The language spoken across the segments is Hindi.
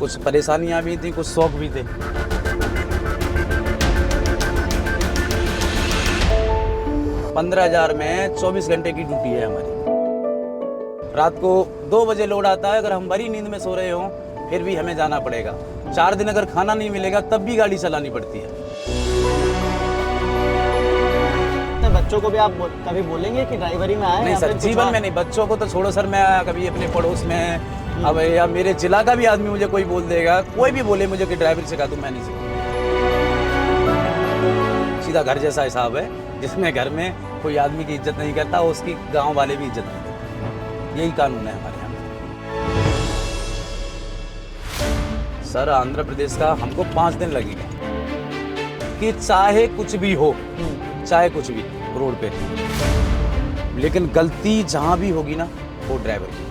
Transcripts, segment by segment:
कुछ परेशानियां भी थी, कुछ शौक भी थे। $15,000 में 24 घंटे की ड्यूटी है हमारी। रात को 2 बजे लोड आता है, अगर हम बड़ी नींद में सो रहे हों फिर भी हमें जाना पड़ेगा। 4 दिन अगर खाना नहीं मिलेगा तब भी गाड़ी चलानी पड़ती है। बच्चों को भी आप कभी बोलेंगे कि ड्राइवरी में आए? नहीं सर, जीवन में नहीं। बच्चों को तो छोड़ो सर, मैं कभी अपने पड़ोस में अब या मेरे जिला का भी आदमी मुझे कोई बोल देगा, कोई भी बोले मुझे कि ड्राइवरी सिखा दूं, मैं नहीं सिखा। सीधा घर जैसा हिसाब है, जिसमें घर में कोई आदमी की इज्जत नहीं करता, उसकी गांव वाले भी इज्जत नहीं करते। यही कानून है हमारे यहाँ। सर आंध्र प्रदेश का हमको 5 दिन लगेगा कि चाहे कुछ भी हो, चाहे कुछ भी रोड पे, लेकिन गलती जहां भी होगी ना वो ड्राइवर की।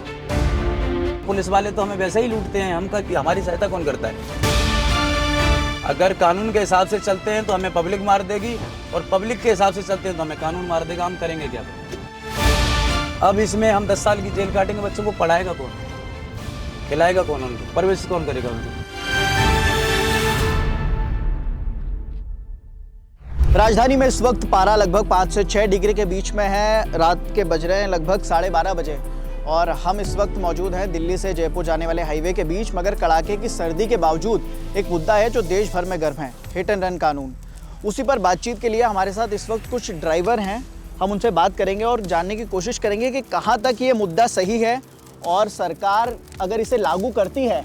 पुलिस वाले तो हमें वैसे ही लूटते हैं, हम हमारी सहायता कौन करता है? अगर कानून के हिसाब से चलते हैं तो हमें पब्लिक मार देगी, और पब्लिक के हिसाब से चलते हैं तो हमें कानून मार देगा। हम करेंगे क्या? अब इसमें हम 10 साल की जेल काटेंगे, बच्चों को पढ़ाएगा कौन, खिलाएगा कौन, उनको परवरिश कौन करेगा उनको? राजधानी में इस वक्त पारा लगभग 5 से 6 डिग्री के बीच में है। रात के बज रहे हैं लगभग 12:30 बजे और हम इस वक्त मौजूद हैं दिल्ली से जयपुर जाने वाले हाईवे के बीच। मगर कड़ाके की सर्दी के बावजूद एक मुद्दा है जो देश भर में गर्म है, हिट एंड रन कानून। उसी पर बातचीत के लिए हमारे साथ इस वक्त कुछ ड्राइवर हैं। हम उनसे बात करेंगे और जानने की कोशिश करेंगे कि कहाँ तक ये मुद्दा सही है और सरकार अगर इसे लागू करती है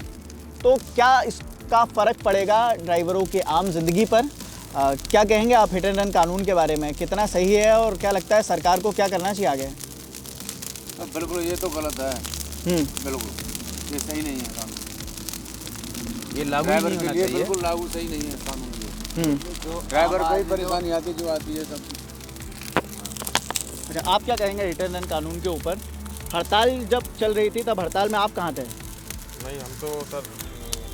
तो क्या इसका फ़र्क पड़ेगा ड्राइवरों की आम जिंदगी पर। क्या कहेंगे आप हिट एंड रन कानून के बारे में, कितना सही है और क्या लगता है सरकार को क्या करना चाहिए आगे? बिल्कुल ये तो गलत है। बिल्कुल ये सही नहीं है कानून। ये लागू ड्राइवर नहीं के होना लिए चाहिए। बिल्कुल लागू सही नहीं है कानून ये। तो ड्राइवर को ही परेशानी आती जो आती है सब। अच्छा, आप क्या कहेंगे हिट एंड रन कानून के ऊपर? हड़ताल जब चल रही थी तब हड़ताल में आप कहाँ थे? नहीं, हम तो सर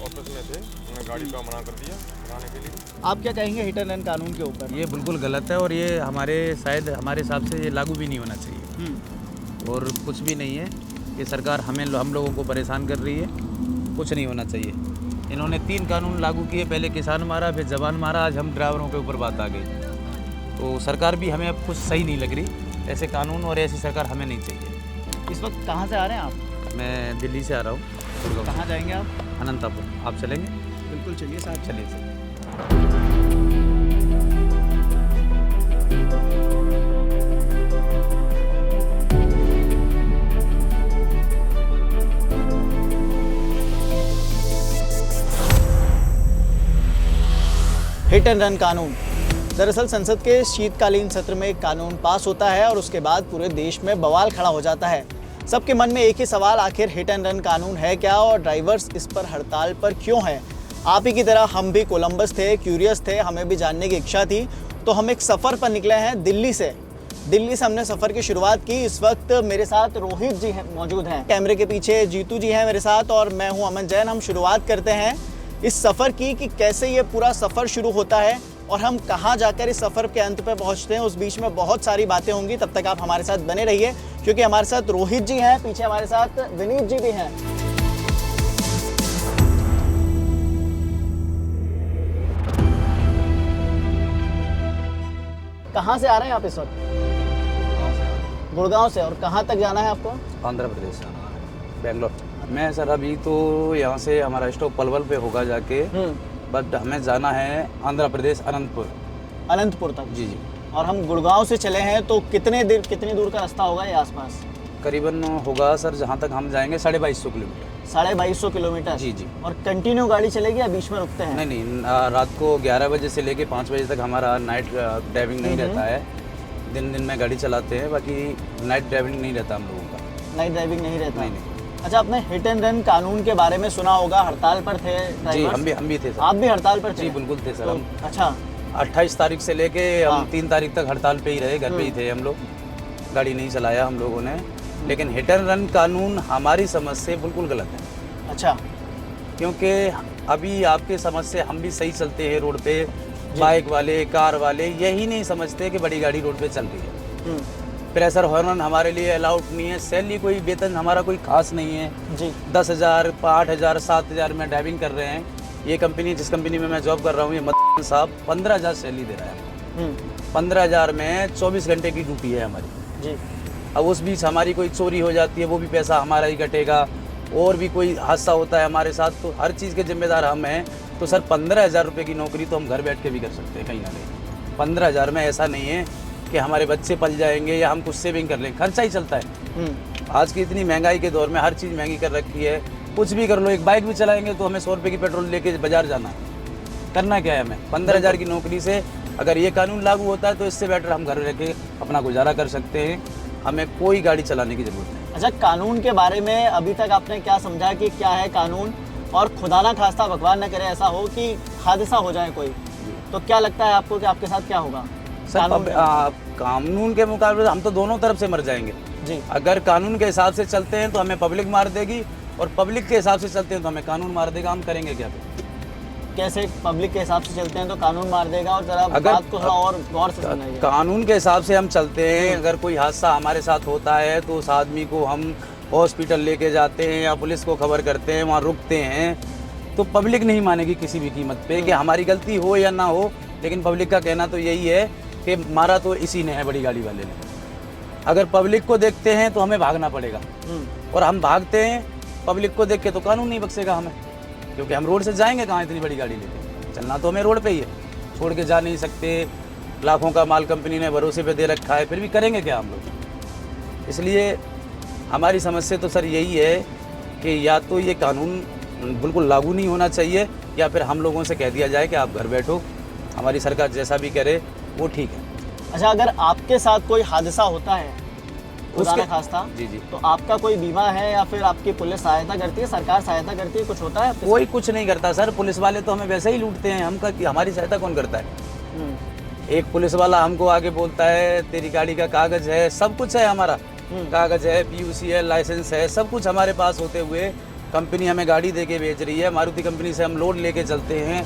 ऑफिस में थे, उन्होंने गाड़ी का मना कर दिया बनाने के लिए। आप क्या कहेंगे हिट एंड रन कानून के ऊपर? ये बिल्कुल गलत है और ये शायद हमारे हिसाब से ये लागू भी नहीं होना चाहिए। और कुछ भी नहीं है, ये सरकार हम लोगों को परेशान कर रही है, कुछ नहीं होना चाहिए। इन्होंने 3 कानून लागू किए, पहले किसान मारा, फिर जवान मारा, आज हम ड्राइवरों के ऊपर बात आ गई। तो सरकार भी हमें अब कुछ सही नहीं लग रही। ऐसे कानून और ऐसी सरकार हमें नहीं चाहिए। इस वक्त कहाँ से आ रहे हैं आप? मैं दिल्ली से आ रहा हूँ। कहाँ जाएंगे आप? अनंतपुर। आप चलेंगे? बिल्कुल चलिए साथ। चलिए सर। हिट एंड रन कानून दरअसल संसद के शीतकालीन सत्र में एक कानून पास होता है और उसके बाद पूरे देश में बवाल खड़ा हो जाता है। सबके मन में एक ही सवाल, आखिर हिट एंड रन कानून है क्या और ड्राइवर्स इस पर हड़ताल पर क्यों हैं? आप ही की तरह हम भी कोलंबस थे, क्यूरियस थे, हमें भी जानने की इच्छा थी, तो हम एक सफ़र पर निकले हैं दिल्ली से हमने सफ़र की शुरुआत की। इस वक्त मेरे साथ रोहित जी मौजूद हैं, कैमरे के पीछे जीतू जी हैं मेरे साथ, और मैं हूं अमन जैन। हम शुरुआत करते हैं इस सफ़र की कि कैसे ये पूरा सफ़र शुरू होता है और हम कहाँ जाकर इस सफ़र के अंत पे पहुँचते हैं। उस बीच में बहुत सारी बातें होंगी, तब तक आप हमारे साथ बने रहिए क्योंकि हमारे साथ रोहित जी हैं, पीछे हमारे साथ विनीत जी भी हैं। कहाँ से आ रहे हैं आप इस वक्त? गुड़गांव से। और कहाँ तक जाना है आपको? आंध्र प्रदेश, बेंगलोर। मैं सर अभी तो यहाँ से हमारा स्टॉप पलवल पे होगा जाके, बट हमें जाना है आंध्र प्रदेश अनंतपुर तक। जी। और हम गुड़गांव से चले हैं तो कितनी दूर का रास्ता होगा ये आसपास? करीबन होगा सर, जहाँ तक हम जाएंगे 2250 किलोमीटर। 2250 किलोमीटर? जी। और कंटिन्यू गाड़ी चलेगी या बीच में रुकते हैं? नहीं, रात को 11 बजे से लेके 5 बजे तक हमारा नाइट ड्राइविंग नहीं रहता है। दिन में गाड़ी चलाते हैं, बाकी नाइट ड्राइविंग नहीं रहता हम लोगों का। नाइट ड्राइविंग नहीं रहता? नहीं। अच्छा, आपने हिट एंड रन कानून के बारे में सुना होगा, हड़ताल पर थे जी। हम भी थे सर। आप भी हड़ताल पर थे? जी बिल्कुल थे सर। तो, अच्छा, 28 तारीख से लेके हम 3 तारीख तक हड़ताल पे ही रहे, घर पे ही थे हम लोग, गाड़ी नहीं चलाया हम लोगों ने। लेकिन हिट एंड रन कानून हमारी समझ से बिल्कुल गलत है। अच्छा, क्योंकि अभी आपके समझ से हम भी सही चलते हैं रोड पे, बाइक वाले, कार वाले यही नहीं समझते कि बड़ी गाड़ी रोड पे चल रही है। प्रेशर हॉर्न हमारे लिए अलाउड नहीं है। सैलरी कोई वेतन हमारा कोई खास नहीं है। जी 10,000, 8,000, 7,000 में ड्राइविंग कर रहे हैं। ये कंपनी, जिस कंपनी में मैं जॉब कर रहा हूँ, ये मत साहब 15,000 सैलरी दे रहा है। 15,000 में 24 घंटे की ड्यूटी है हमारी जी। अब उस बीच हमारी कोई चोरी हो जाती है, वो भी पैसा हमारा ही कटेगा। और भी कोई हादसा होता है हमारे साथ, तो हर चीज़ के जिम्मेदार हम हैं। तो सर 15,000 रुपये की नौकरी तो हम घर बैठ के भी कर सकते हैं कहीं ना कहीं। 15,000 में ऐसा नहीं है कि हमारे बच्चे पल जाएंगे या हम कुछ सेविंग कर लें, खर्चा ही चलता है। आज की इतनी महंगाई के दौर में हर चीज़ महंगी कर रखी है। कुछ भी कर लो, एक बाइक भी चलाएंगे तो हमें 100 रुपये की पेट्रोल लेके बाजार जाना है। करना क्या है हमें? 15,000 की नौकरी से अगर ये कानून लागू होता है तो इससे बेटर हम घर रह के अपना गुजारा कर सकते हैं। हमें कोई गाड़ी चलाने की ज़रूरत नहीं। अच्छा, कानून के बारे में अभी तक आपने क्या समझा कि क्या है कानून, और खुदा ना खास्ता भगवान न करे ऐसा हो कि हादसा हो जाए कोई, तो क्या लगता है आपको कि आपके साथ क्या होगा? कानून के मुकाबले हम तो दोनों तरफ से मर जाएंगे जी। अगर कानून के हिसाब से चलते हैं तो हमें पब्लिक मार देगी, और पब्लिक के हिसाब से चलते हैं तो हमें कानून मार देगा। हम करेंगे क्या फिर? कैसे पब्लिक के हिसाब से चलते हैं तो कानून मार देगा? और जरा बात को थोड़ा और गौर से समझाइए। कानून के हिसाब से हम चलते हैं। अगर कोई हादसा हमारे साथ होता है तो उस आदमी को हम हॉस्पिटल लेके जाते हैं या पुलिस को खबर करते हैं, वहाँ रुकते हैं, तो पब्लिक नहीं मानेगी किसी भी कीमत पे कि हमारी गलती हो या ना हो। लेकिन पब्लिक का कहना तो यही है कि मारा तो इसी ने है, बड़ी गाड़ी वाले ने। अगर पब्लिक को देखते हैं तो हमें भागना पड़ेगा, और हम भागते हैं पब्लिक को देख के तो कानून नहीं बख्शेगा हमें, क्योंकि हम रोड से जाएंगे कहाँ इतनी बड़ी गाड़ी लेके? चलना तो हमें रोड पे ही है, छोड़ के जा नहीं सकते। लाखों का माल कंपनी ने भरोसे पे दे रखा है, फिर भी करेंगे क्या हम लोग? इसलिए हमारी समस्या तो सर यही है कि या तो ये कानून बिल्कुल लागू नहीं होना चाहिए, या फिर हम लोगों से कह दिया जाए कि आप घर बैठो, हमारी सरकार जैसा भी करे वो ठीक है। अच्छा, अगर आपके साथ कोई हादसा होता है खुदा ना खास्ता, जी जी, तो आपका कोई बीमा है या फिर आपकी पुलिस सहायता करती है, सरकार सहायता करती है, कुछ होता है आपके कोई कुछ नहीं करता सर। पुलिस वाले तो हमें वैसे ही लूटते हैं। हमारी सहायता कौन करता है? साथ? एक पुलिस वाला हमको आगे बोलता है तेरी गाड़ी का कागज है, सब कुछ है हमारा, कागज है, PUC है, लाइसेंस है, सब कुछ हमारे पास होते हुए कंपनी हमें गाड़ी दे के बेच रही है। मारुति कंपनी से हम लोड लेके चलते हैं,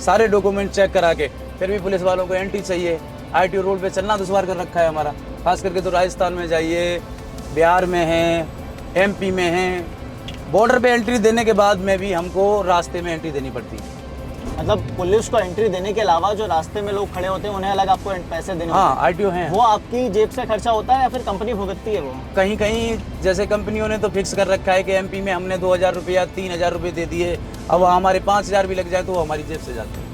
सारे डॉक्यूमेंट चेक करा के, फिर भी पुलिस वालों को एंट्री चाहिए। ITO रोड पे चलना दुश्वार कर रखा है हमारा, खास करके तो राजस्थान में जाइए, बिहार में है, MP में है, बॉर्डर पे एंट्री देने के बाद में भी हमको रास्ते में एंट्री देनी पड़ती है। मतलब पुलिस को एंट्री देने के अलावा जो रास्ते में लोग खड़े होते हैं उन्हें अलग आपको पैसे देने होते हाँ, ITO हैं। हैं? वो आपकी जेब से खर्चा होता है या फिर कंपनी भुगतती है वो? कहीं कहीं जैसे कंपनियों ने तो फिक्स कर रखा है कि MP में हमने 2,000 रुपया 3,000 रुपये दे दिए, अब हमारे 5,000 भी लग जाए तो वो हमारी जेब से जाते हैं।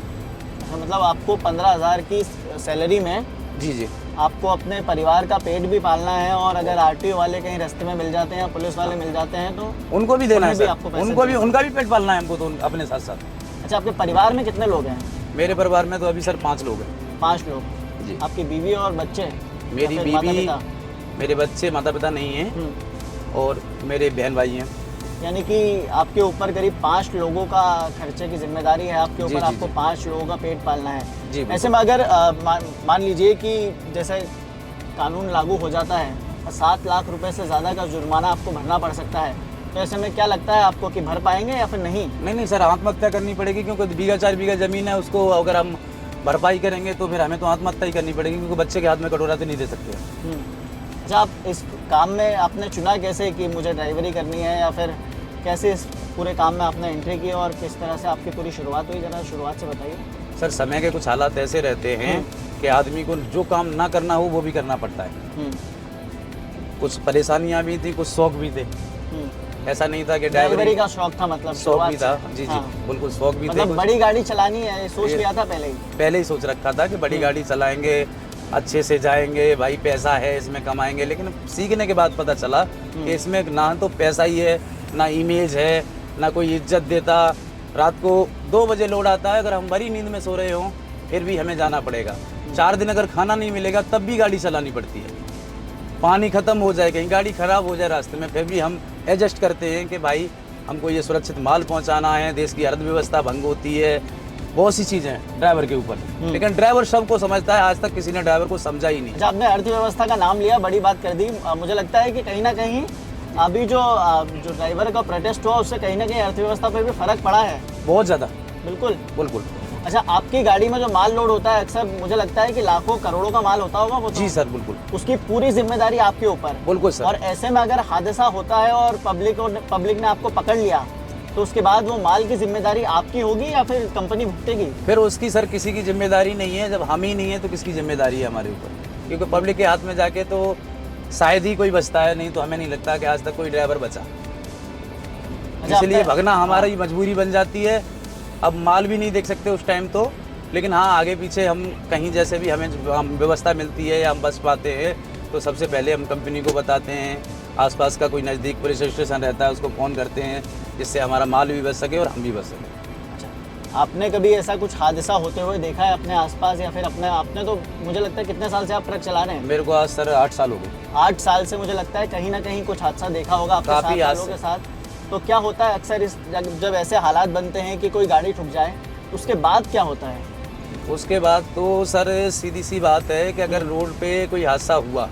अच्छा, मतलब आपको 15,000 की सैलरी में जी जी, आपको अपने परिवार का पेट भी पालना है, और अगर RTO वाले कहीं रास्ते में मिल जाते हैं या पुलिस वाले मिल जाते हैं तो उनको भी देना है उन्हें भी सर, आपको पैसे उनको भी, देने उनका भी पेट पालना है हमको तो अपने साथ साथ। अच्छा, आपके परिवार में कितने लोग हैं? मेरे परिवार में तो अभी सर 5 लोग हैं। 5 लोग। जी। आपकी बीवी और बच्चे? मेरी या फिर बीवी, माता-पिता? मेरे बच्चे, माता पिता नहीं हैं, और मेरे बहन भाई हैं। यानी कि आपके ऊपर करीब 5 लोगों का खर्चे की जिम्मेदारी है आपके जी, ऊपर, जी, आपको जी। 5 लोगों का पेट पालना है। जी, बिल्कुल। ऐसे में अगर मान लीजिए कि जैसे कानून लागू हो जाता है और 7 लाख रुपए से ज़्यादा का जुर्माना आपको भरना पड़ सकता है, तो ऐसे में क्या लगता है आपको कि भर पाएंगे या फिर नहीं? नहीं सर, आत्महत्या करनी पड़ेगी, क्योंकि बीघा 4 बीघा ज़मीन है, उसको अगर हम भरपाई करेंगे तो फिर हमें तो आत्महत्या ही करनी पड़ेगी, क्योंकि बच्चे के हाथ में कटोरा तो नहीं दे सकते। अच्छा, आप इस काम में आपने चुना कैसे कि मुझे ड्राइवरी करनी है, या फिर कैसे इस पूरे काम में आपने एंट्री की और किस तरह से आपकी पूरी शुरुआत हुई? ज़रा शुरुआत से बताइए। सर, समय के कुछ हालात ऐसे रहते हैं कि आदमी को जो काम ना करना हो वो भी करना पड़ता है। कुछ परेशानियां भी थी, कुछ शौक भी थे। ऐसा नहीं था कि ड्राइवरी का शौक था, मतलब शौक भी था। शुरुआत से? जी जी, हाँ। बिल्कुल शौक भी थे। मतलब बड़ी गाड़ी चलानी है, ये सोच लिया था पहले ही सोच रखा था कि बड़ी गाड़ी चलाएंगे, अच्छे से जाएंगे, भाई पैसा है इसमें कमाएंगे। लेकिन सीखने के बाद पता चला कि इसमें ना तो पैसा ही है, ना इमेज है, ना कोई इज्जत देता। रात को 2 बजे लोड आता है, अगर हम बड़ी नींद में सो रहे हों फिर भी हमें जाना पड़ेगा। 4 दिन अगर खाना नहीं मिलेगा तब भी गाड़ी चलानी पड़ती है। पानी ख़त्म हो जाए, कहीं गाड़ी ख़राब हो जाए रास्ते में, फिर भी हम एडजस्ट करते हैं कि भाई हमको ये सुरक्षित माल पहुंचाना है, देश की अर्थव्यवस्था भंग होती है, बहुत सी चीज़ें हैं ड्राइवर के ऊपर। लेकिन ड्राइवर सबको समझता है, आज तक किसी ने ड्राइवर को समझा ही नहीं। अच्छा, आपने अर्थव्यवस्था का नाम लिया, बड़ी बात कर दी। मुझे लगता है कि कहीं ना कहीं अभी जो ड्राइवर का प्रोटेस्ट हुआ उससे कहीं ना कहीं अर्थव्यवस्था पर भी फर्क पड़ा है। बहुत ज़्यादा। बिल्कुल बिल्कुल। अच्छा, आपकी गाड़ी में जो माल लोड होता है अक्सर मुझे लगता है कि लाखों करोड़ों का माल होता होगा वो तो? जी सर, बिल्कुल उसकी पूरी जिम्मेदारी आपके ऊपर। बिल्कुल सर। और ऐसे में अगर हादसा होता है और पब्लिक ने आपको पकड़ लिया तो उसके बाद वो माल की जिम्मेदारी आपकी होगी या फिर कंपनी भुगतेगी? फिर उसकी सर किसी की जिम्मेदारी नहीं है। जब हम ही नहीं है तो किसकी जिम्मेदारी है हमारे ऊपर? क्योंकि पब्लिक के हाथ में जाके तो शायद ही कोई बचता है, नहीं तो हमें नहीं लगता कि आज तक कोई ड्राइवर बचा। अच्छा, इसलिए आपका- भगना हमारी मजबूरी बन जाती है। अब माल भी नहीं देख सकते उस टाइम तो, लेकिन हाँ आगे पीछे हम कहीं जैसे भी हमें व्यवस्था मिलती है या हम बच पाते हैं तो सबसे पहले हम कंपनी को बताते हैं। आसपास का कोई नज़दीक पुलिस स्टेशन रहता है उसको फ़ोन करते हैं, जिससे हमारा माल भी बच सके और हम भी बच सकें। अच्छा, आपने कभी ऐसा कुछ हादसा होते हुए देखा है अपने आसपास या फिर अपने आपने तो मुझे लगता है कितने साल से आप ट्रक चला रहे हैं? मेरे को आज सर 8 साल हो गए। 8 साल से मुझे लगता है कहीं ना कहीं कुछ हादसा देखा होगा आपके काफ़ी साथ वालों के साथ। तो क्या होता है अक्सर जब ऐसे हालात बनते हैं कि कोई गाड़ी ठुक जाए उसके बाद क्या होता है? उसके बाद तो सर सीधी सी बात है कि अगर रोड पे कोई हादसा हुआ,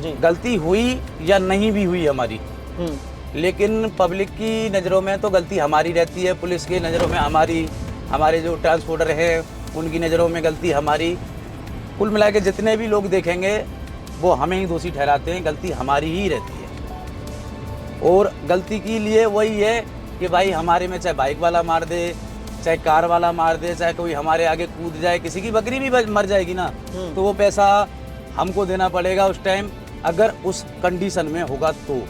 जी। गलती हुई या नहीं भी हुई हमारी, हम्म, लेकिन पब्लिक की नज़रों में तो गलती हमारी रहती है, पुलिस की नज़रों में हमारी, हमारे जो ट्रांसपोर्टर हैं उनकी नज़रों में गलती हमारी। कुल मिला के जितने भी लोग देखेंगे वो हमें ही दोषी ठहराते हैं, गलती हमारी ही रहती है। और गलती के लिए वही है कि भाई हमारे में चाहे बाइक वाला मार दे, चाहे कार वाला मार दे, चाहे कोई हमारे आगे कूद जाए, किसी की बकरी भी मर जाएगी ना तो वो पैसा हमको देना पड़ेगा उस टाइम, अगर उस कंडीशन में होगा तो।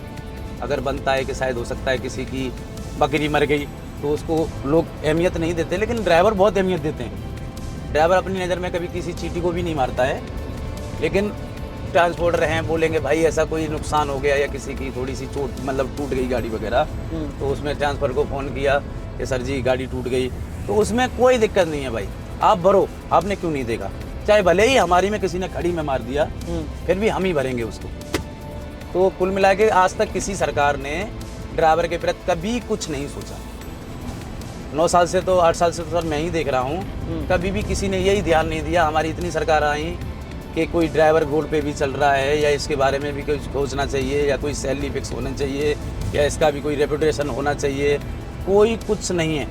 अगर बनता है कि शायद हो सकता है किसी की बकरी मर गई तो उसको लोग अहमियत नहीं देते, लेकिन ड्राइवर बहुत अहमियत देते हैं। ड्राइवर अपनी नज़र में कभी किसी चींटी को भी नहीं मारता है, लेकिन ट्रांसपोर्टर हैं बोलेंगे भाई ऐसा कोई नुकसान हो गया या किसी की थोड़ी सी चोट मतलब टूट गई गाड़ी वगैरह, तो उसमें ट्रांसफर को फ़ोन किया कि सर जी गाड़ी टूट गई, तो उसमें कोई दिक्कत नहीं है भाई, आप भरो, आपने क्यों नहीं देखा, चाहे भले ही हमारी में किसी ने खड़ी में मार दिया फिर भी हम ही भरेंगे उसको। तो कुल मिला के आज तक किसी सरकार ने ड्राइवर के प्रति कभी कुछ नहीं सोचा। 9 साल से तो 8 साल से तो सर मैं ही देख रहा हूँ, कभी भी किसी ने यही ध्यान नहीं दिया। हमारी इतनी सरकार आई कि कोई ड्राइवर रोड पे भी चल रहा है या इसके बारे में भी कुछ सोचना चाहिए, या कोई सैलरी फिक्स होना चाहिए, या इसका भी कोई रेपुटेशन होना चाहिए, कोई कुछ नहीं है।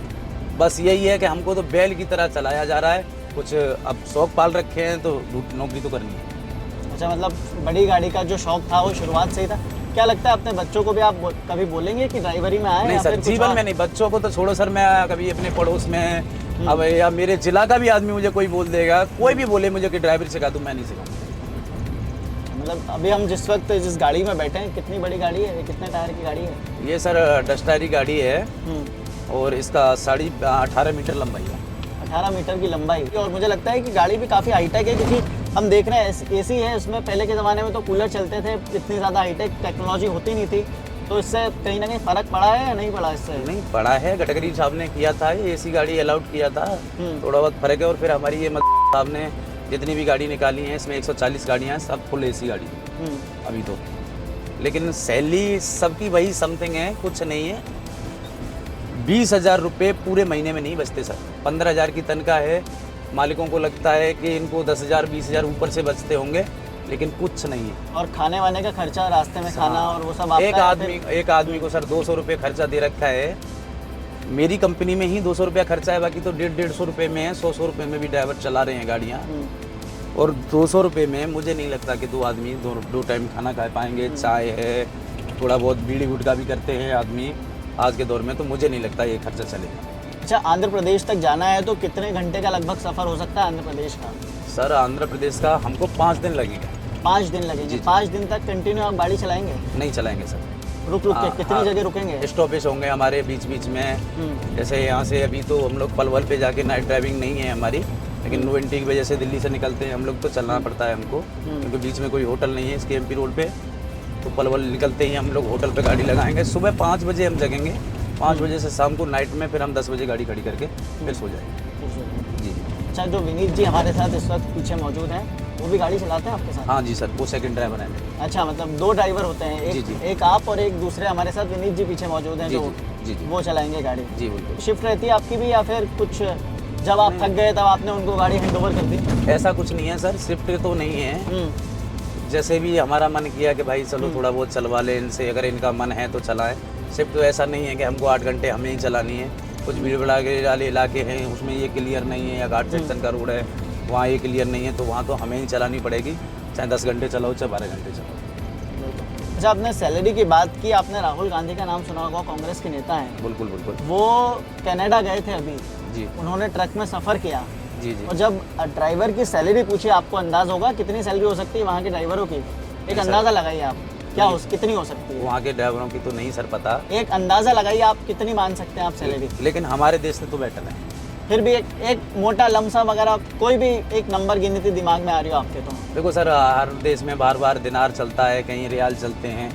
बस यही है कि हमको तो बैल की तरह चलाया जा रहा है, कुछ अब शौक पाल रखे हैं तो नौकरी तो करनी है। अच्छा, मतलब बड़ी गाड़ी का जो शौक था वो शुरुआत से ही था। क्या लगता है अपने बच्चों को भी आप कभी बोलेंगे कि ड्राइवरी में आए? नहीं या सर, फिर कुछ जीवन और? में नहीं, बच्चों को तो छोड़ो सर, मैं कभी अपने पड़ोस में अब या मेरे जिला का भी आदमी मुझे कोई बोल देगा, कोई भी बोले मुझे कि ड्राइवरी सिखा दूँ, मैं नहीं सिखाऊंगा। मतलब अभी हम जिस वक्त जिस गाड़ी में बैठे हैं कितनी बड़ी गाड़ी है, कितने टायर की गाड़ी है? ये सर 10 टायर की गाड़ी है और इसका 18.5 मीटर लंबाई है। 18 मीटर की लंबाई। और मुझे लगता है कि गाड़ी भी काफ़ी हाईटेक है, क्योंकि हम देख रहे हैं एसी है उसमें। पहले के ज़माने में तो कूलर चलते थे, इतनी ज़्यादा हाईटेक टेक्नोलॉजी होती नहीं थी, तो इससे कहीं ना कहीं फ़र्क पड़ा है या नहीं पड़ा? इससे नहीं पड़ा है, गडकरी साहब ने किया था ये एसी गाड़ी अलाउड किया था, थोड़ा बहुत फर्क है। और फिर हमारी ये साहब ने जितनी भी गाड़ी निकाली हैं इसमें 140 गाड़ियाँ हैं, सब फुल एसी गाड़ी अभी तो। लेकिन सैलरी सबकी वही समथिंग है, कुछ नहीं है। 20,000 रुपये पूरे महीने में नहीं बचते सर, 15,000 की तनख्वाह है। मालिकों को लगता है कि इनको 10,000 20,000 ऊपर से बचते होंगे, लेकिन कुछ नहीं है। और खाने वाने का खर्चा, रास्ते में खाना और वो सब आपका एक आदमी को सर 200 रुपये खर्चा दे रखा है। मेरी कंपनी में ही 200 रुपया खर्चा है, बाकी तो 150 रुपये में है, 100 रुपये में भी ड्राइवर चला रहे हैं गाड़ियाँ। और 200 रुपये में मुझे नहीं लगता कि 2 आदमी दो टाइम खाना खा पाएंगे। चाय है, थोड़ा बहुत बीड़ी गुटखा भी करते हैं आदमी आज के दौर में, तो मुझे नहीं लगता ये खर्चा चलेगा। अच्छा, आंध्र प्रदेश तक जाना है तो कितने घंटे का लगभग सफ़र हो सकता है आंध्र प्रदेश का? सर आंध्र प्रदेश का हमको 5 दिन लगेगा। 5 दिन लगेंगे? 5 दिन तक कंटिन्यू आप गाड़ी चलाएंगे? नहीं चलाएंगे सर, रुक के कितनी जगह रुकेंगे? स्टॉपेज होंगे हमारे बीच बीच में। जैसे यहाँ से अभी तो हम लोग पलवल पे जाके नाइट ड्राइविंग नहीं है हमारी, लेकिन नो एंट्री की वजह से दिल्ली से निकलते हैं हम लोग तो चलना पड़ता है हमको, क्योंकि बीच में कोई होटल नहीं है इसके एमपी रोड पे। तो पलवल निकलते ही हम लोग होटल पे गाड़ी लगाएंगे। सुबह 5 बजे हम जगेंगे, 5 बजे से शाम को नाइट में फिर हम 10 बजे गाड़ी खड़ी करके फिर सो जाएंगे। जी। अच्छा, जो विनीत जी हमारे साथ इस वक्त पीछे मौजूद हैं, वो भी गाड़ी चलाते हैं आपके साथ? हाँ जी सर, वो सेकंड ड्राइवर हैं। अच्छा, मतलब 2 ड्राइवर होते हैं, जी, जी। एक आप और एक दूसरे हमारे साथ विनीत जी पीछे मौजूद हैं, जी, जो जी, जी। वो चलाएंगे गाड़ी। जी बिल्कुल। शिफ्ट रहती है आपकी भी, या फिर कुछ जब आप थक गए तब आपने उनको गाड़ी हैंड ओवर कर दी? ऐसा कुछ नहीं है सर, शिफ्ट तो नहीं है। जैसे भी हमारा मन किया कि भाई चलो थोड़ा बहुत चलवा लें इनसे, अगर इनका मन है तो चलाएं। शिफ्ट तो ऐसा नहीं है कि हमको 8 घंटे हमें ही चलानी है। कुछ भीड़ भड़ाके वाले इलाके हैं उसमें ये क्लियर नहीं है, या घाट सेक्शन का रोड है वहाँ ये क्लियर नहीं है, तो वहाँ तो हमें ही चलानी पड़ेगी, चाहे 10 घंटे चलाओ चाहे 12 घंटे चलाओ। अच्छा, आपने सैलरी की बात की, आपने राहुल गांधी का नाम सुना होगा, कांग्रेस के नेता हैं। बिल्कुल बिल्कुल। वो कनाडा गए थे अभी, जी उन्होंने ट्रक में सफ़र किया जी जी। और जब ड्राइवर की सैलरी पूछी, आपको अंदाज होगा कितनी सैलरी हो सकती है वहाँ के ड्राइवरों की? एक अंदाज़ा लगाइए आप, क्या कितनी हो सकती है? वहाँ के ड्राइवरों की तो नहीं सर पता, एक अंदाज़ा लगाइए आप, कितनी मान सकते हैं आप सैलरी? लेकिन हमारे देश से तो बेटर है। फिर भी एक मोटा लमसम वगैरह कोई भी एक नंबर गिनती दिमाग में आ रही हो आपके? तो देखो सर, हर देश में बार बार दिनार चलता है, कहीं रियाल चलते हैं,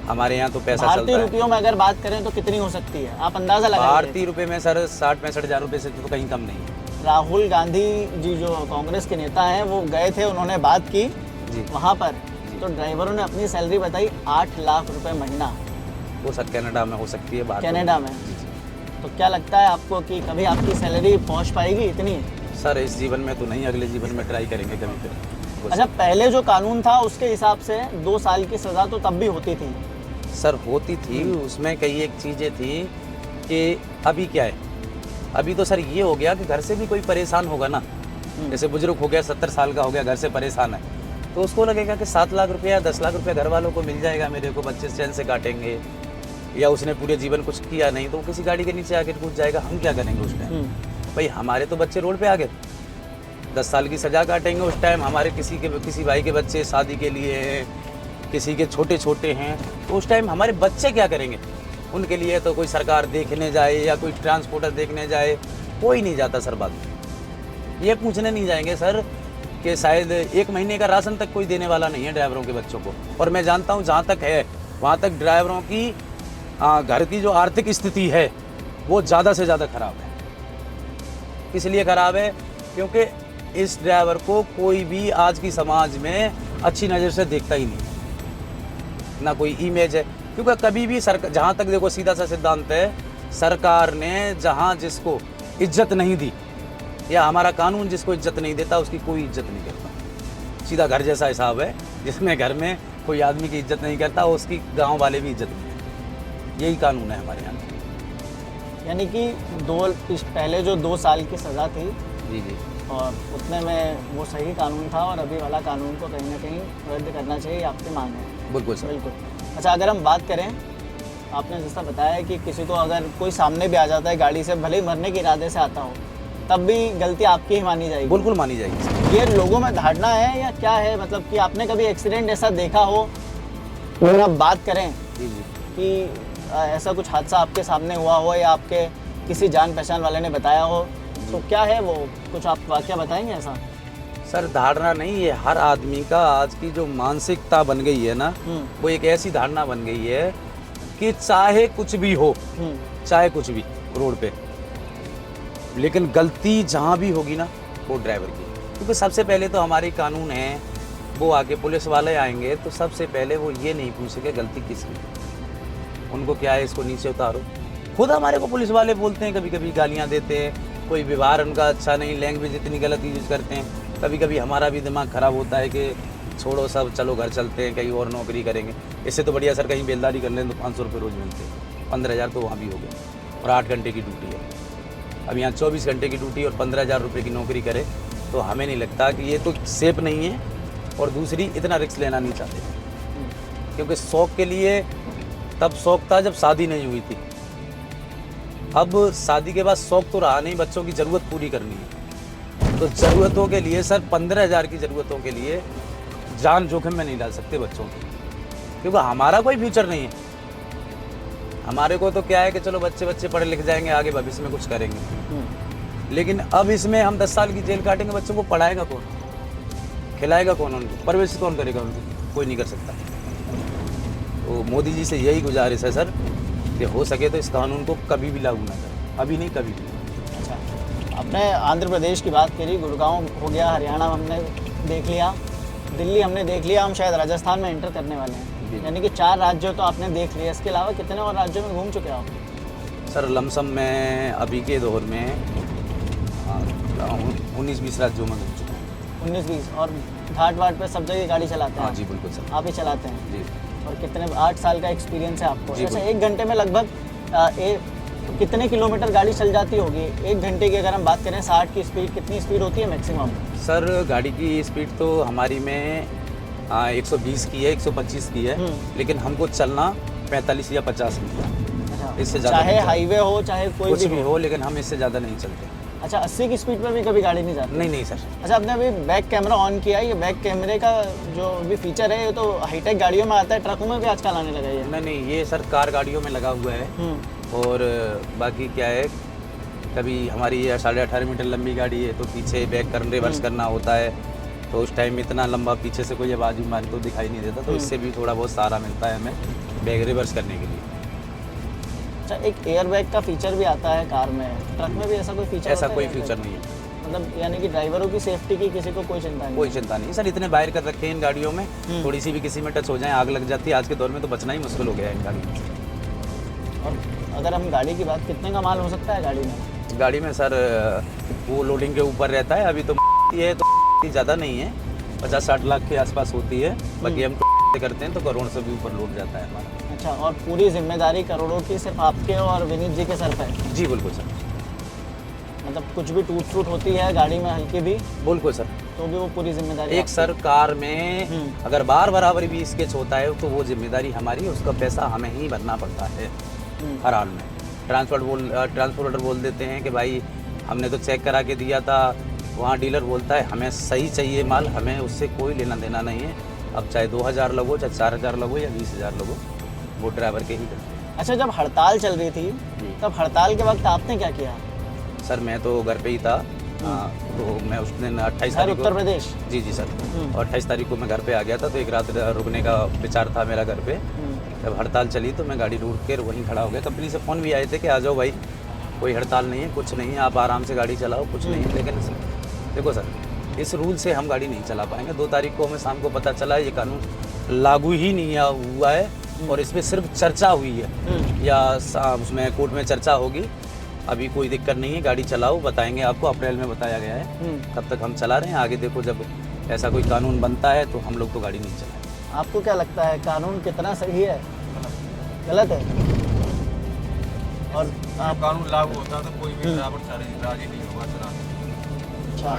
हमारे यहाँ तो पैसा चलता भारतीय है। रुपयों में अगर बात करें तो कितनी हो सकती है, आप अंदाज़ा लगाइए। भारतीय रुपए में सर 60-65 हज़ार रुपये से तो कहीं कम नहीं है। राहुल गांधी जी जो कांग्रेस के नेता हैं वो गए थे, उन्होंने बात की जी। वहाँ पर, तो ड्राइवरों ने अपनी सैलरी बताई 8 लाख रुपए महीना। वो सर कनाडा में हो सकती है, बाहर कनाडा में। तो क्या लगता है आपको कि कभी आपकी सैलरी पहुँच पाएगी इतनी? सर इस जीवन में तो नहीं, अगले जीवन में ट्राई करेंगे कभी फिर। अच्छा, पहले जो कानून था उसके हिसाब से 2 साल की सज़ा तो तब भी होती थी। सर होती थी, उसमें कई एक चीज़ें थी कि अभी क्या है, अभी तो सर ये हो गया कि घर से भी कोई परेशान होगा ना, जैसे बुजुर्ग हो गया 70 साल का हो गया, घर से परेशान है, तो उसको लगेगा कि 7 लाख रुपया 10 लाख रुपया घर वालों को मिल जाएगा, मेरे को बच्चे चैन से काटेंगे, या उसने पूरे जीवन कुछ किया नहीं तो वो किसी गाड़ी के नीचे आके कूद जाएगा, हम क्या करेंगे उस टाइम? भाई हमारे तो बच्चे रोड पे आ गए, 10 साल की सज़ा काटेंगे उस टाइम, हमारे किसी भाई के बच्चे शादी के लिए हैं, किसी के छोटे छोटे हैं, तो उस टाइम हमारे बच्चे क्या करेंगे? उनके लिए तो कोई सरकार देखने जाए या कोई ट्रांसपोर्टर देखने जाए, कोई नहीं जाता सर। बात ये पूछने नहीं जाएंगे सर कि शायद 1 महीने का राशन तक कोई देने वाला नहीं है ड्राइवरों के बच्चों को। और मैं जानता हूँ जहाँ तक है वहाँ तक ड्राइवरों की घर की जो आर्थिक स्थिति है वो ज़्यादा से ज़्यादा ख़राब है। इसलिए ख़राब है क्योंकि इस ड्राइवर को कोई भी आज की समाज में अच्छी नज़र से देखता ही नहीं, ना कोई इमेज है, क्योंकि कभी भी सरकार, जहाँ तक देखो सीधा सा सिद्धांत है, सरकार ने जहाँ जिसको इज्जत नहीं दी या हमारा कानून जिसको इज्जत नहीं देता उसकी कोई इज्जत नहीं करता। सीधा घर जैसा हिसाब है, जिसमें घर में कोई आदमी की इज्जत नहीं करता उसकी गांव वाले भी इज्जत नहीं करते। यही कानून है हमारे यहाँ। यानी कि पहले जो 2 साल की सज़ा थी जी जी, और उतने में वो सही कानून था, और अभी वाला कानून को कहीं ना कहीं रद्द करना चाहिए, आपकी मांग है? बिल्कुल सर, बिल्कुल। अच्छा, अगर हम बात करें, आपने जैसा बताया कि किसी को अगर कोई सामने भी आ जाता है गाड़ी से, भले ही मरने के इरादे से आता हो, तब भी गलती आपकी ही मानी जाएगी? बिल्कुल मानी जाएगी सर। ये लोगों में धारणा है या क्या है, मतलब कि आपने कभी एक्सीडेंट ऐसा देखा हो, अगर आप बात करें जी जी, कि ऐसा कुछ हादसा आपके सामने हुआ हो या आपके किसी जान पहचान वाले ने बताया हो, तो क्या है वो, कुछ आप वाकया बताएंगे ऐसा? सर धारणा नहीं, ये हर आदमी का आज की जो मानसिकता बन गई है ना, वो एक ऐसी धारणा बन गई है कि चाहे कुछ भी हो, चाहे कुछ भी रोड पे, लेकिन गलती जहाँ भी होगी ना वो ड्राइवर की। क्योंकि सबसे पहले तो हमारी कानून है, वो आके पुलिस वाले आएंगे तो सबसे पहले वो ये नहीं पूछेंगे गलती किसकी, उनको क्या है इसको नीचे उतारो। खुद हमारे को पुलिस वाले बोलते हैं, कभी कभी गालियाँ देते हैं, कोई व्यवहार उनका अच्छा नहीं, लैंग्वेज इतनी गलत यूज़ करते हैं, कभी कभी हमारा भी दिमाग ख़राब होता है कि छोड़ो सब, चलो घर चलते हैं, कहीं और नौकरी करेंगे, इससे तो बढ़िया सर कहीं बेलदारी कर लें तो 500 रुपये रोज़ मिलते हैं, 15,000 तो वहाँ भी हो गए, और 8 घंटे की ड्यूटी है। अब यहाँ 24 घंटे की ड्यूटी और 15,000 रुपये की नौकरी करे तो हमें नहीं लगता कि ये तो सेफ नहीं है, और दूसरी इतना रिस्क लेना नहीं चाहते, क्योंकि शौक़ के लिए तब शौक़ था जब शादी नहीं हुई थी, अब शादी के बाद शौक़ तो रहा नहीं, बच्चों की ज़रूरत पूरी करनी है, तो ज़रूरतों के लिए सर 15,000 की ज़रूरतों के लिए जान जोखिम में नहीं डाल सकते बच्चों की, क्योंकि हमारा कोई फ्यूचर नहीं है। हमारे को तो क्या है कि चलो बच्चे पढ़े लिख जाएंगे, आगे भविष्य में कुछ करेंगे, लेकिन अब इसमें हम 10 साल की जेल काटेंगे, बच्चों को पढ़ाएगा कौन, खिलाएगा कौन, उनको परवरिश कौन करेगा, उनको कोई नहीं कर सकता। तो मोदी जी से यही गुजारिश है सर कि हो सके तो इस कानून को कभी भी लागू ना करें, अभी नहीं कभी भी। अच्छा, आपने आंध्र प्रदेश की बात करी, गुड़गांव हो गया, हरियाणा हमने देख लिया, दिल्ली हमने देख लिया, हम शायद राजस्थान में एंटर करने वाले हैं, यानी कि 4 राज्यों तो आपने देख लिए। इसके अलावा कितने और राज्यों में घूम चुके हो आप? सर लमसम में अभी के दौर में 19-20 राज्यों में घूम चुका हूँ। 19-20, और घाट वाट पे सब जगह गाड़ी चलाते हैं? हाँ जी बिल्कुल सर, आप ही चलाते हैं जी। और कितने 8 साल का एक्सपीरियंस है आपको? जी, अच्छा, 1 घंटे में लगभग तो कितने किलोमीटर गाड़ी चल जाती होगी 1 घंटे की? अगर हम बात करें 60 की स्पीड, कितनी स्पीड होती है मैक्सिमम? सर गाड़ी की स्पीड तो हमारी में 120 की है, 125 की है, लेकिन हमको चलना 45 या 50 की है। इससे ज़्यादा चाहे नहीं चलते। हाईवे हो चाहे कोई कुछ भी भी हो, लेकिन हम इससे ज़्यादा नहीं चलते। अच्छा, 80 की स्पीड पर भी कभी गाड़ी नहीं जाती? नहीं नहीं सर। अच्छा, आपने अभी बैक कैमरा ऑन किया है, ये बैक कैमरे का जो भी फीचर है ये तो हाईटेक गाड़ियों में आता है, ट्रकों में भी आजकल आने लगा है ये। नहीं नहीं, ये सर कार गाड़ियों में लगा हुआ है। और बाकी क्या है, कभी हमारी 18.5 मीटर लंबी गाड़ी है तो पीछे बैक कर रिवर्स करना होता है, तो उस टाइम इतना लंबा पीछे से कोई आवाज़ मारे तो दिखाई नहीं देता, तो इससे भी थोड़ा बहुत सहारा मिलता है हमें बैक रिवर्स करने के लिए। अच्छा, एक एयर बैग का फीचर भी आता है कार में, ट्रक में भी ऐसा कोई फीचर ऐसा होता है कोई airbag? फीचर नहीं है। मतलब यानी कि ड्राइवरों की सेफ्टी की किसी को कोई चिंता नहीं? कोई चिंता नहीं सर, इतने बाहर कर रखे हैं इन गाड़ियों में, थोड़ी सी भी किसी में टच हो जाए आग लग जाती है। आज के दौर में तो बचना ही मुश्किल हो गया है इन गाड़ियों में। और अगर हम गाड़ी की बात, कितने का माल हो सकता है गाड़ी में? गाड़ी में सर वो लोडिंग के ऊपर रहता है, अभी तो ये तो ज़्यादा नहीं है, 50-60 लाख के आसपास होती है। बाकी हम करते हैं तो करोड़ से भी ऊपर लूट जाता है हमारा। अच्छा, और पूरी जिम्मेदारी करोड़ों की सिर्फ आपके और विनीत जी के सर पे? जी बिल्कुल सर। मतलब कुछ भी टूट फूट होती है गाड़ी में हल्की भी बिल्कुल सर। तो भी वो पूरी जिम्मेदारी एक आपकी? सर कार में अगर बार बराबर भी स्केच होता है तो वो जिम्मेदारी हमारी है, उसका पैसा हमें ही भरना पड़ता है हर हाल में। ट्रांसपोर्टर बोल देते हैं कि भाई हमने तो चेक करा के दिया था, वहाँ डीलर बोलता है हमें सही चाहिए माल, हमें उससे कोई लेना देना नहीं है। अब चाहे 2000 लगो, चाहे 4000 लगो या 20,000 लगो, वो ड्राइवर के ही करते हैं। अच्छा, जब हड़ताल चल रही थी तब हड़ताल के वक्त आपने क्या किया? सर मैं तो घर पे ही था, तो मैं उस दिन 28 सर तारीख को, उत्तर प्रदेश? जी जी सर, और 28 तारीख को मैं घर पे आ गया था, तो एक रात रुकने का विचार था मेरा घर पे। जब हड़ताल चली तो मैं गाड़ी रोक कर वहीं खड़ा हो गया। कंपनी से फ़ोन भी आए थे कि आ जाओ भाई, कोई हड़ताल नहीं है, कुछ नहीं है, आप आराम से गाड़ी चलाओ, कुछ नहीं है। लेकिन देखो सर, इस रूल से हम गाड़ी नहीं चला पाएंगे। 2 तारीख को हमें शाम को पता चला ये कानून लागू ही नहीं हुआ है और इस पर सिर्फ चर्चा हुई है या उसमें कोर्ट में चर्चा होगी। अभी कोई दिक्कत नहीं है, गाड़ी चलाओ, बताएंगे आपको, अप्रैल में बताया गया है। तब तक हम चला रहे हैं, आगे देखो जब ऐसा कोई कानून बनता है तो हम लोग तो गाड़ी नहीं चलाएंगे। आपको क्या लगता है कानून कितना सही है, गलत है? और आप कानून लागू होता तो कोई भी ड्राइवर राजी नहीं होगा चलाने। अच्छा,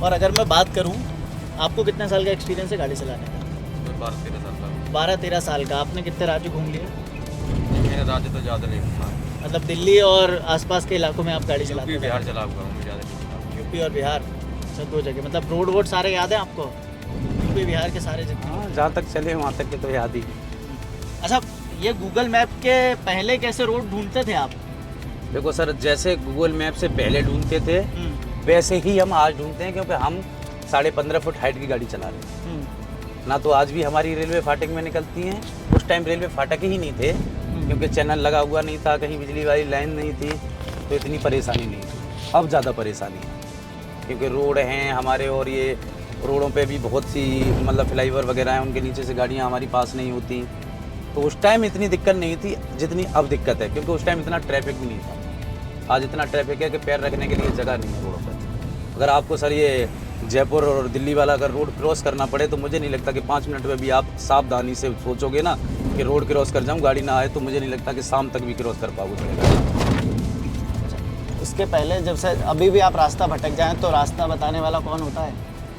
और अगर मैं बात करूं, आपको कितने साल का एक्सपीरियंस है गाड़ी चलाने का? 12-13 साल का। 12-13 साल का। आपने कितने राज्य घूम लिए? मैंने राज्य तो ज़्यादा नहीं घूमा, मतलब दिल्ली और आसपास के इलाकों में आप गाड़ी चलाते यूपी हैं? बिहार चला हुआ हूँ मैं, ज़्यादा नहीं घूमा। यूपी और बिहार, अच्छा 2 जगह। मतलब रोड वोड सारे याद हैं आपको, यूपी बिहार के सारे जितने? हाँ, जहाँ तक चले वहाँ तक के तो याद ही। अच्छा, ये गूगल मैप के पहले कैसे रोड ढूंढते थे आप? देखो सर, जैसे गूगल मैप से पहले ढूंढते थे वैसे ही हम आज ढूंढते हैं, क्योंकि हम 15.5 फुट हाइट की गाड़ी चला रहे हैं ना। तो आज भी हमारी रेलवे फाटक में निकलती हैं। उस टाइम रेलवे फाटक ही नहीं थे, क्योंकि चैनल लगा हुआ नहीं था, कहीं बिजली वाली लाइन नहीं थी, तो इतनी परेशानी नहीं थी। अब ज़्यादा परेशानी है, क्योंकि रोड हैं हमारे, और ये रोडों पे भी बहुत सी मतलब फ्लाईओवर वगैरह हैं, उनके नीचे से गाड़ियाँ हमारी पास नहीं होती। तो उस टाइम इतनी दिक्कत नहीं थी जितनी अब दिक्कत है, क्योंकि उस टाइम इतना ट्रैफिक भी नहीं था। आज इतना ट्रैफिक है कि पैर रखने के लिए जगह नहीं है रोडों पर। अगर आपको सर ये जयपुर और दिल्ली वाला अगर रोड क्रॉस करना पड़े तो मुझे नहीं लगता कि 5 मिनट में भी आप सावधानी से सोचोगे ना कि रोड क्रॉस कर जाऊँ, गाड़ी ना आए, तो मुझे नहीं लगता कि शाम तक भी क्रॉस कर पाओगे। इसके पहले जब से अभी भी आप रास्ता भटक जाएं तो रास्ता बताने वाला कौन होता है?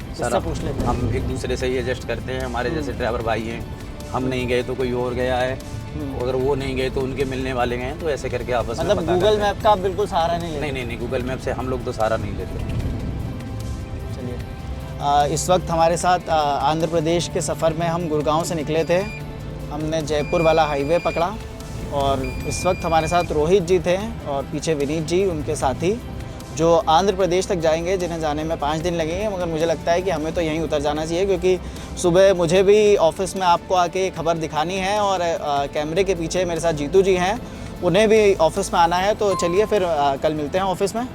किससे पूछ लेते हैं? हम एक दूसरे से ही एडजस्ट करते हैं। हमारे जैसे ड्राइवर भाई हैं, हम नहीं गए तो कोई और गया है, अगर वो नहीं गए तो उनके मिलने वाले गए हैं, तो ऐसे करके आपस में मतलब पता गूगल करते हैं। मैप का आप बिल्कुल सहारा नहीं लेते? नहीं, गूगल मैप से हम लोग तो सहारा नहीं लेते। चलिए, इस वक्त हमारे साथ आंध्र प्रदेश के सफ़र में हम गुड़गांव से निकले थे। हमने जयपुर वाला हाईवे पकड़ा और इस वक्त हमारे साथ रोहित जी थे और पीछे विनीत जी, उनके साथी, जो आंध्र प्रदेश तक जाएंगे, जिन्हें जाने में 5 दिन लगेंगे। मगर मुझे लगता है कि हमें तो यहीं उतर जाना चाहिए, क्योंकि सुबह मुझे भी ऑफिस में आपको आके खबर दिखानी है और कैमरे के पीछे मेरे साथ जीतू जी हैं, उन्हें भी ऑफिस में आना है। तो चलिए फिर कल मिलते हैं ऑफिस में।